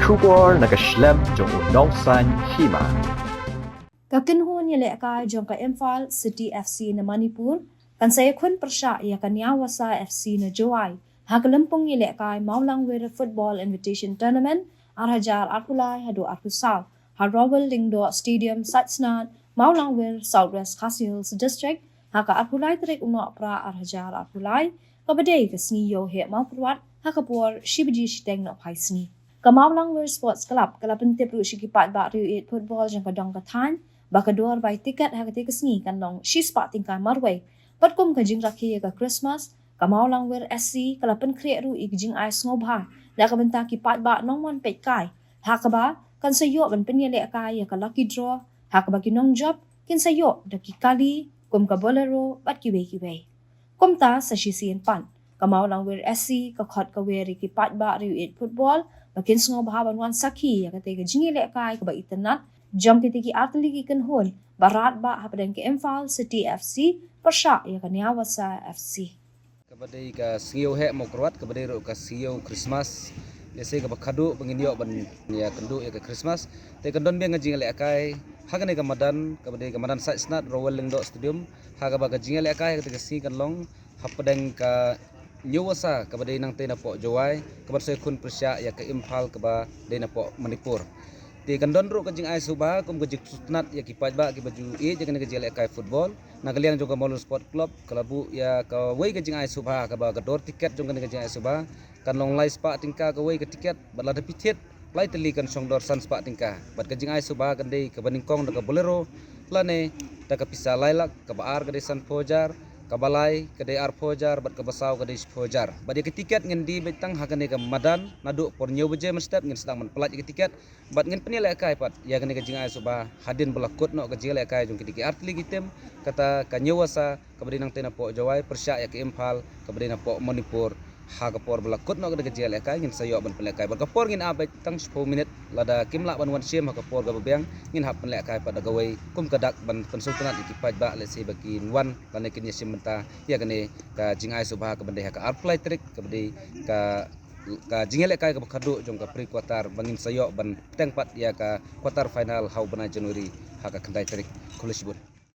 Shubor nakaslem jong udongsan hima. Kakinhun ya leka jong ka Imphal City FC na Manipur, kan saya kun persya ya Kanyawasa FC na Jawai, hakalempong ya leka Maulang Wir Football Invitation Tournament, arhajar arkulai hadu arkusal, harrawal lingdo stadium satsnat, Maulang Wir Southwest Khasi Hills District, haka arkulai terik uno pra arhajar arkulai, kabadai kasni yo he maupurwat, hakapur shibiji shiteng no paisni. Kamaulang Wir Sports Club kalapan tipru shikipat ba riu it football jang kadang katan, bakador bay tiket hakati kasni kan long shispa tingkan marway. Patkum kajing rakhi ka Christmas, Kamaulang Wir SC kalapan kriya ru ikjing ay snobha, na kabenta kipat ba nong mon pet kai. Hakaba kan sayo ban penyele kai ka lucky draw, hakaba kinong job kin sayo daki kali kum ka bolero bat kiwe. Kumta sa sisian pan. Kamaulang Wir SC ka khot ka weri kipat ba riu it football, bakin sngo bahaban wan saki ya kate ka jingile kai ka ba itanat jam kiti ki atli ki kanhol barat ba hapadan ke Imphal City FC persya ya Kanyawasa FC kabadai ka siyo he mokrot kabadai ro ka siyo Christmas lese ka bakadu penginyo ban ya kendu ya ka Christmas te kandon biang jingile kai hagane ka madan kabadai ka madan saisnat rowling do stadium haga ba ka jingile kai ka si kan long hapadan ka Nyawasa kabadai nang tena po Jawai kabar saya kun persya ya ke Imphal kaba dena po Manipur ti kandon ro kajing ai subah kum kajik sutnat ya kipat ba ki baju e jangan ke jele kai football nagaliang juga Maulang Sport Club kalabu ya ka wei kajing ai subah kaba kador tiket jangan ke jele ai subah kan long lai spa tingka ka wei ke tiket balada pitit lai teli kan songdor san spa tingka bat kajing ai subah kan dei ka baningkong da ka bolero lane da ka pisa lailak ka baar ka san pojar kabalai kedai arpojar bat kabasau kedai spojar bat ke tiket ngin di betang hakane ka madan nadu por nyu beje mestep ngin sedang men pelat ke tiket bat ngin penilai kai pat ya kene ka jingai suba hadin belakut no ka jile kai jung kiti artli gitem kata Kanyawasa kabadi nang tena po Jawai persya ya ke Imphal kabadi na po Manipur ha ka por belakut no ka jile kai ngin sayo ban pelai kai bat ka por ngin abai tang 10 minit lada kimla ban wan sim ha ka por ga bebeng ngin hap pelai kai pat gawai kum kadak ban pensultanat ikipaj ba lesi bagi wan lane kin yesim menta ya kene ka jingai subha ka bende ka arplay trick ka bende ka jingele kai ka bakadu jong ka pre quarter bangin sayo ban tengpat ya ka quarter final hau bana Januari ha ka kendai trick kulisbun